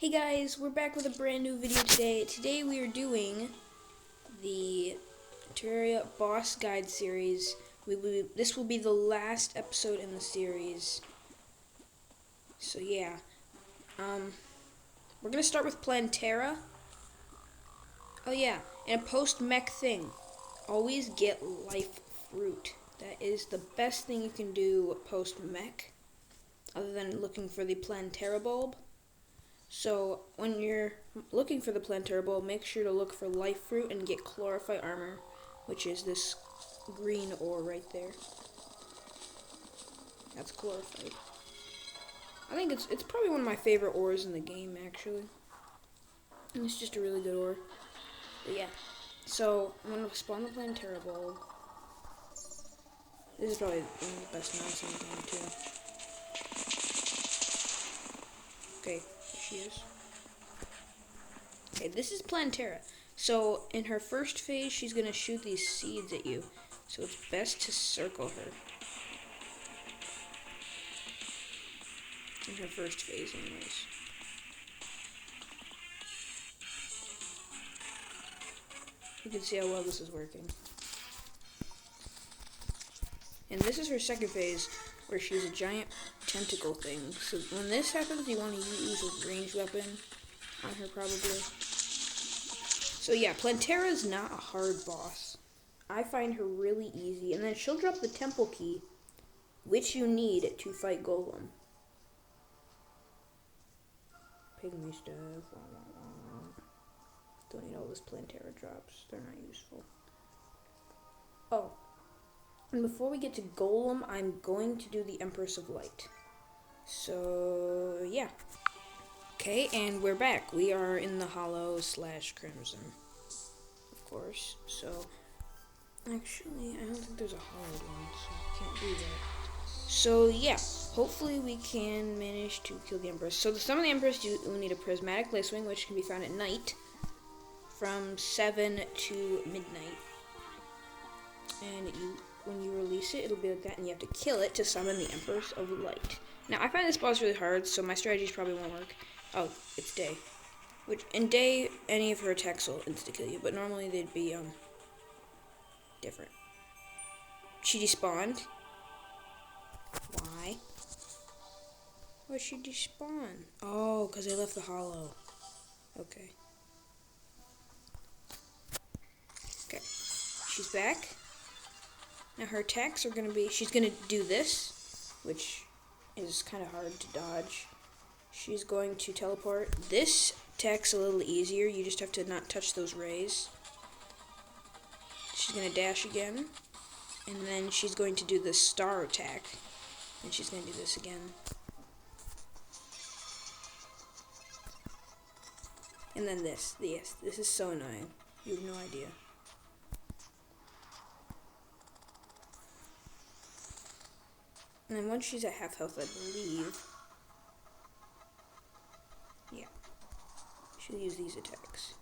Hey guys, we're back with a brand new video today. Today we are doing the Terraria boss guide series. This will be the last episode in the series. So yeah, we're gonna start with Plantera. Oh yeah, and a post-mech thing. Always get life fruit. That is the best thing you can do post-mech, other than looking for the Plantera bulb. So when you're looking for the Plantera bulb, make sure to look for life fruit and get chlorophyte armor, which is this green ore right there. That's chlorophyte. I think it's probably one of my favorite ores in the game, actually. And it's just a really good ore. But yeah. So I'm gonna spawn the Plantera bulb. This is probably one of the best mounts in the game too. Okay, here she is. Okay, this is Plantera. So in her first phase, she's gonna shoot these seeds at you. So it's best to circle her. In her first phase, anyways. You can see how well this is working. And this is her second phase, where she's a giant tentacle thing. So when this happens, you want to use a ranged weapon on her, probably. So yeah, Plantera is not a hard boss. I find her really easy. And then she'll drop the temple key, which you need to fight Golem. Pygmy stuff. Don't need all this Plantera drops. They're not useful. Oh. And before we get to Golem, I'm going to do the Empress of Light. So, yeah. Okay, and we're back. We are in the Hollow / Crimson. Of course. So, actually, I don't think there's a hollowed one, so I can't do that. So, yeah. Hopefully we can manage to kill the Empress. So, to summon the Empress, you will need a Prismatic Lacewing, which can be found at night from 7 to midnight. And when you release it, it'll be like that, and you have to kill it to summon the Empress of Light. Now, I find this boss really hard, so my strategies probably won't work. Oh, it's day. Which, in day, any of her attacks will insta-kill you, but normally they'd be, different. She despawned. Why? Why'd she despawn? Oh, because I left the hollow. Okay. Okay. She's back. Now her attacks are going to be, she's going to do this, which is kind of hard to dodge. She's going to teleport. This attack's a little easier. You just have to not touch those rays. She's going to dash again. And then she's going to do the star attack. And she's going to do this again. And then this. Yes, this is so annoying. You have no idea. And then once she's at half health, I believe, yeah, she'll use these attacks.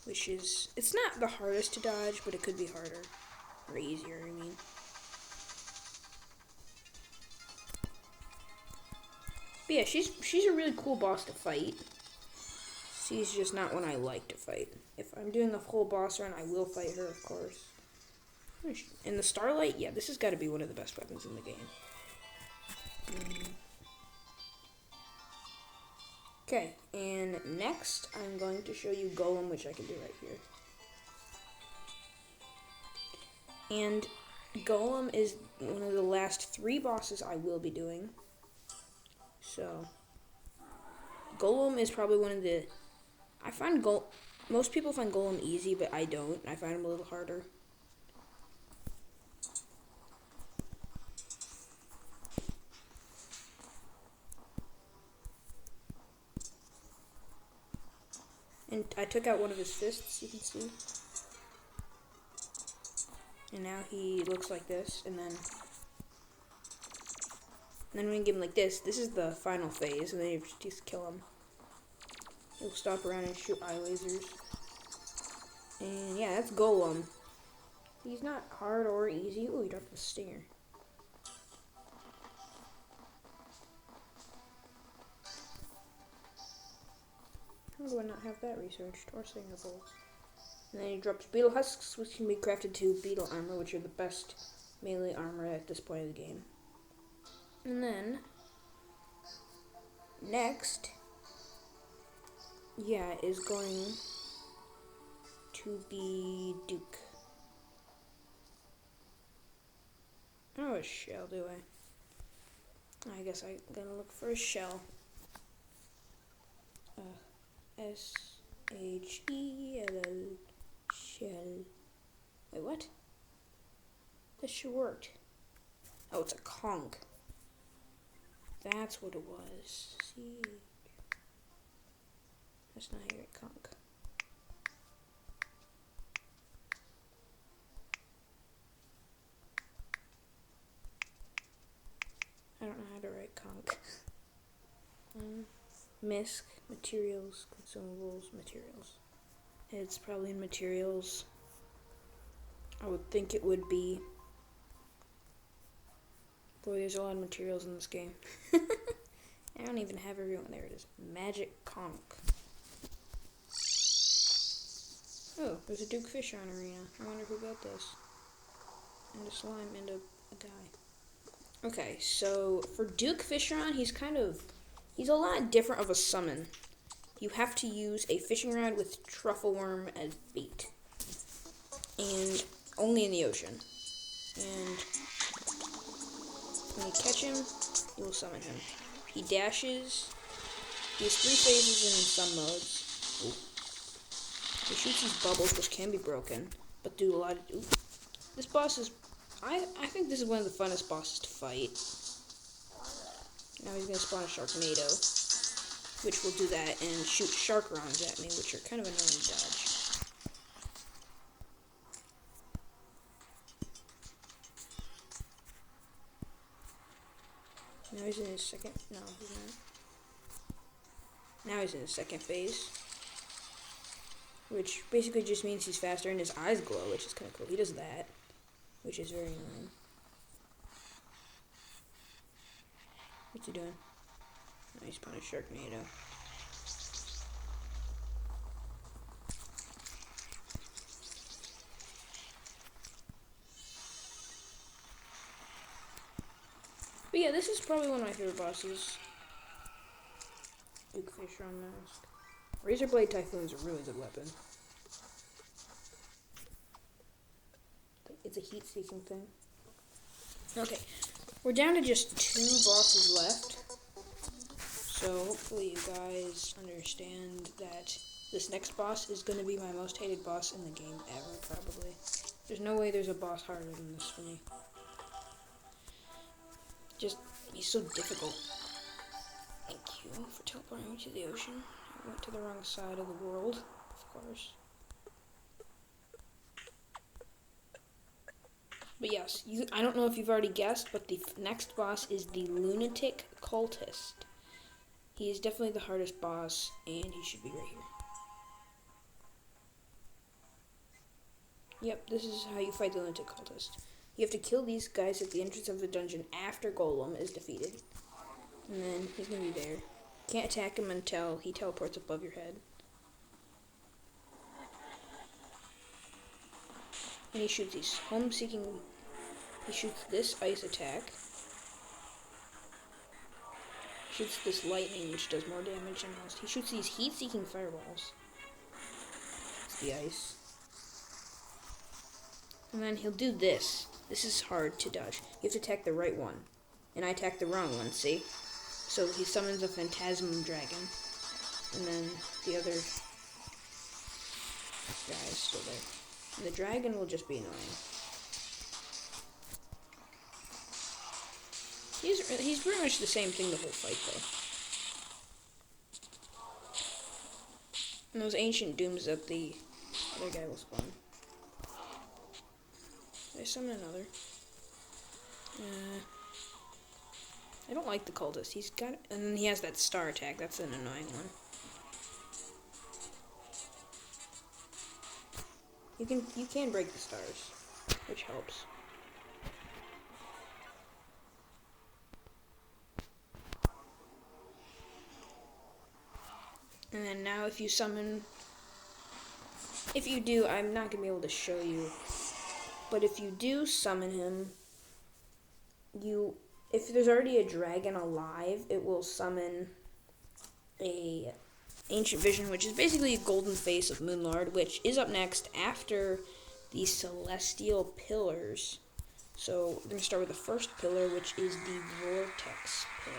Which is, it's not the hardest to dodge, but it could be harder. Or easier, I mean. But yeah, she's a really cool boss to fight. She's just not one I like to fight. If I'm doing a full boss run, I will fight her, of course. In the Starlight, yeah, this has got to be one of the best weapons in the game. Okay, and next, I'm going to show you Golem, which I can do right here. And Golem is one of the last 3 bosses I will be doing. So, Golem is probably one of the... I find most people find Golem easy, but I don't. I find him a little harder. And I took out one of his fists, you can see. And now he looks like this, and then when you give him like this is the final phase, and then you just kill him. He'll stomp around and shoot eye lasers. And yeah, that's Golem. He's not hard or easy. Ooh, he dropped the stinger. I'm going to not have that researched or singable. And then he drops beetle husks, which can be crafted to beetle armor, which are the best melee armor at this point of the game. And then, next, is going to be Duke. Oh, a shell, do I? I guess I'm gonna look for a shell. S-H-E-L-L, shell. Wait, what? This should work. Oh, it's a conch. That's what it was. See, that's not here, conch. I don't know how to write conch. Misc, materials, consumables, materials. It's probably in materials. I would think it would be. Boy, there's a lot of materials in this game. I don't even have everyone. There it is. Magic conch. Oh, there's a Duke Fishron arena. I wonder who got this. And a slime and a guy. Okay, so for Duke Fishron, he's a lot different of a summon. You have to use a fishing rod with truffle worm as bait. And only in the ocean. And when you catch him, you will summon him. He dashes. He has 3 phases in some modes. Ooh. He shoots these bubbles, which can be broken, but do a lot of. Ooh. This boss is. I think this is one of the funnest bosses to fight. Now he's gonna spawn a Sharknado, which will do that and shoot shark rounds at me, which are kind of annoying to dodge. Now he's in his second. No, he's not. Now he's in his second phase, which basically just means he's faster and his eyes glow, which is kind of cool. He does that, which is very annoying. What's he doing? Oh, he's putting a Sharknado. But yeah, this is probably one of my favorite bosses. Duke Fishron mask. Razorblade Typhoon is a really good weapon. It's a heat-seeking thing. Okay, we're down to just 2 bosses left. So hopefully you guys understand that this next boss is going to be my most hated boss in the game ever, probably. There's no way there's a boss harder than this for me. Just, he's so difficult. Thank you for teleporting me to the ocean. I went to the wrong side of the world, of course. But yes, I don't know if you've already guessed, but the next boss is the lunatic cultist. He is definitely the hardest boss, and he should be right here. Yep, this is how you fight the lunatic cultist. You have to kill these guys at the entrance of the dungeon after Golem is defeated. And then he's going to be there. Can't attack him until he teleports above your head. And he shoots these home-seeking. He shoots this ice attack. Shoots this lightning, which does more damage than most. He shoots these heat-seeking fireballs. It's the ice. And then he'll do this. This is hard to dodge. You have to attack the right one. And I attacked the wrong one, see? So he summons a phantasm dragon. And then the other guy is still there. And the dragon will just be annoying. He's pretty much the same thing the whole fight, though. And those ancient dooms that the other guy will spawn. Did I summon another? I don't like the cultist. He's got, and then he has that star attack. That's an annoying one. You can break the stars, which helps. And then now if you summon, if you do, I'm not going to be able to show you, but if you do summon him, if there's already a dragon alive, it will summon a ancient vision, which is basically a golden face of Moonlord, which is up next after the celestial pillars. So we're going to start with the first pillar, which is the vortex pillar.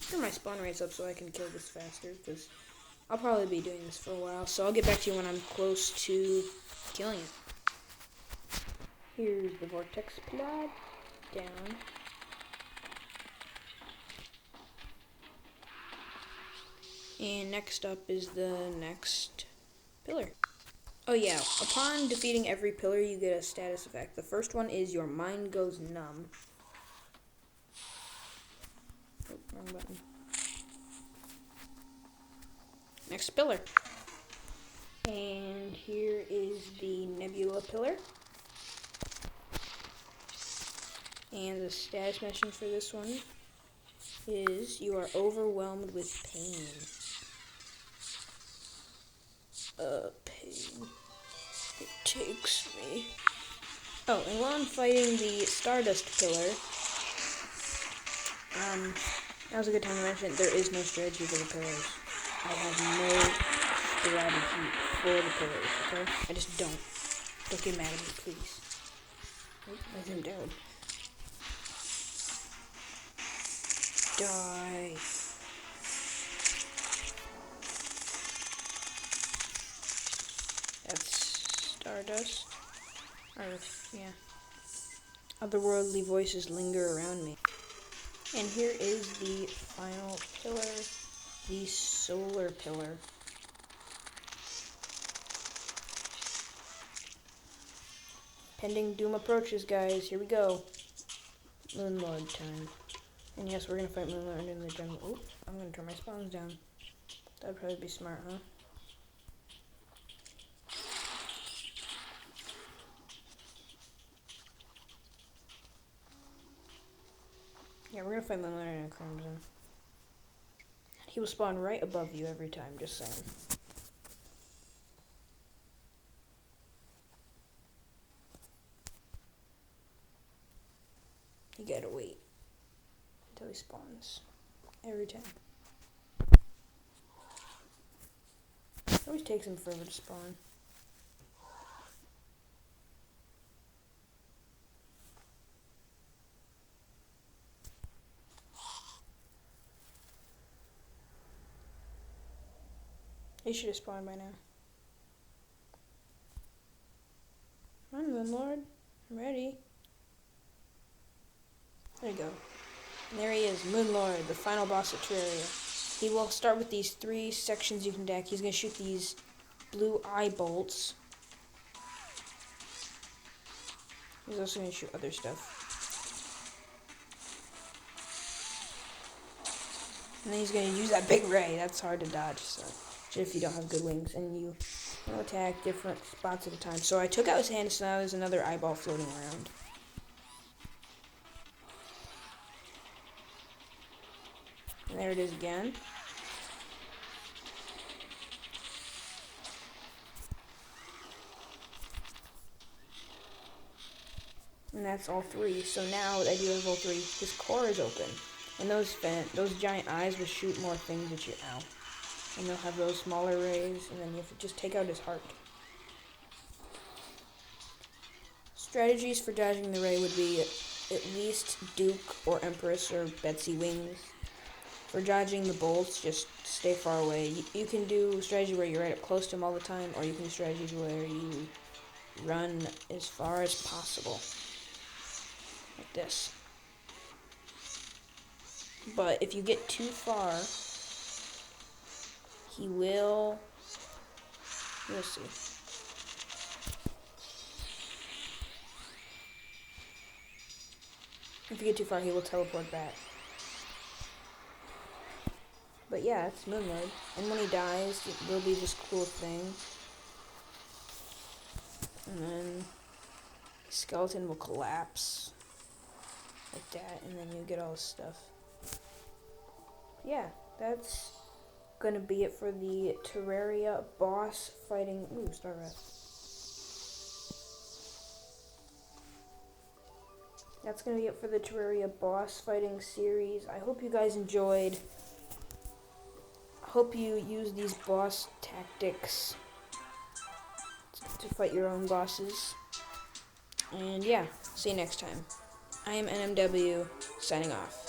Turn my spawn rates up so I can kill this faster, because I'll probably be doing this for a while. So I'll get back to you when I'm close to killing it. Here's the vortex pillar down. And next up is the next pillar. Oh yeah, upon defeating every pillar, you get a status effect. The first one is your mind goes numb. Oh, wrong button. Next pillar. And here is the nebula pillar. And the status mission for this one is you are overwhelmed with pain. Pain. It takes me. Oh, and while I'm fighting the Stardust pillar, that was a good time to mention there is no strategy for the pillars. I have no strategy for the pillars, okay? I just don't. Don't get mad at me, please. Oh, I zoomed out. Die. That's Stardust. Earth, yeah. Otherworldly voices linger around me. And here is the final pillar, the solar pillar. Pending doom approaches, guys. Here we go. Moonlord time. And yes, we're gonna fight Moonlord in the jungle. Oh, I'm gonna turn my spawns down. That'd probably be smart, huh? Yeah, we're gonna fight Moonlord in a crimson. He will spawn right above you every time, just saying. You gotta wait until he spawns. Every time. It always takes him forever to spawn. He should have spawned by now. Come on, Moonlord. I'm ready. There you go. And there he is, Moonlord, the final boss of Terraria. He will start with these 3 sections you can deck. He's going to shoot these blue eye bolts. He's also going to shoot other stuff. And then he's going to use that big ray. That's hard to dodge, so if you don't have good wings. And you attack different spots at a time. So I took out his hand, so now there's another eyeball floating around. And there it is again. And that's all 3. So now that I do have all 3, his core is open. And those giant eyes will shoot more things at you. Ow. And they'll have those smaller rays, and then you have to just take out his heart. Strategies for dodging the ray would be at least Duke or Empress or Betsy wings. For dodging the bolts, just stay far away. You can do strategy where you're right up close to him all the time, or you can do strategies where you run as far as possible. Like this. But if you get too far, he will... We'll see. If you get too far, he will teleport back. But yeah, it's Moonlord. And when he dies, it will be this cool thing. And then skeleton will collapse like that, and then you get all this stuff. Yeah, that's gonna be it for the Terraria boss fighting. Ooh, Star Wrath. That's gonna be it for the Terraria boss fighting series. I hope you guys enjoyed. I hope you use these boss tactics to fight your own bosses. And yeah, see you next time. I am NMW, signing off.